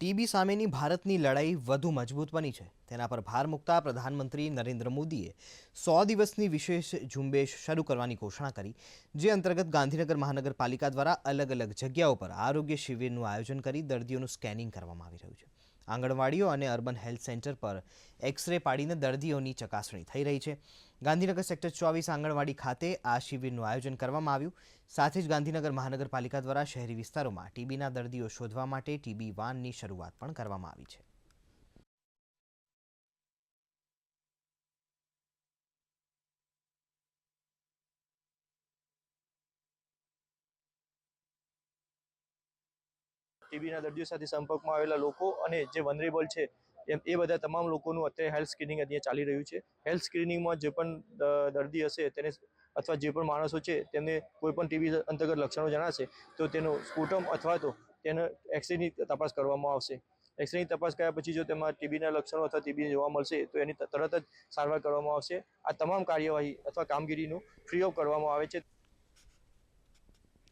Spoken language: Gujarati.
ટીબી સામેની ભારતની લડાઈ વધુ મજબૂત બની છે તેના પર ભાર મૂકતા પ્રધાનમંત્રી નરેન્દ્ર મોદીએ 100 દિવસની વિશેષ ઝુંબેશ શરૂ કરવાની ઘોષણા કરી, જે અંતર્ગત ગાંધીનગર મહાનગરપાલિકા દ્વારા અલગ અલગ જગ્યાઓ પર આરોગ્ય શિબિરનું આયોજન કરી દર્દીઓનું સ્કેનિંગ કરવામાં આવી રહ્યું છે। આંગણવાડીઓ અને અર્બન હેલ્થ સેન્ટર પર એક્સ-રે પાડીને દર્દીઓની ચકાસણી થઈ રહી છે। ગાંધીનગર સેક્ટર 24 આંગણવાડી ખાતે આ શિબિરનું આયોજન કરવામાં આવ્યું। સાથે જ ગાંધીનગર મહાનગરપાલિકા દ્વારા શહેરી વિસ્તારોમાં ટીબીના દર્દીઓ શોધવા માટે ટીબી વાનની શરૂઆત પણ કરવામાં આવી છે। ટીબીના દર્દીઓ સાથે સંપર્કમાં આવેલા લોકો અને જે વનરેબલ છે એ બધા તમામ લોકોનું અત્યારે હેલ્થ સ્ક્રીનિંગ અહીંયા ચાલી રહ્યું છે। હેલ્થ સ્ક્રીનિંગમાં જે પણ દર્દી હશે તેને અથવા જે પણ માણસો છે તેમને કોઈ પણ ટીબી અંતર્ગત લક્ષણો જણાશે તો તેનો સ્પુટમ અથવા તો તેનો એક્સરેની તપાસ કરવામાં આવશે। એક્સરેની તપાસ કર્યા પછી જો તેમાં ટીબીના લક્ષણો અથવા ટીબી જોવા મળશે તો એની તરત જ સારવાર કરવામાં આવશે। આ તમામ કાર્યવાહી અથવા કામગીરીનું ફ્રી ઓફ કરવામાં આવે છે।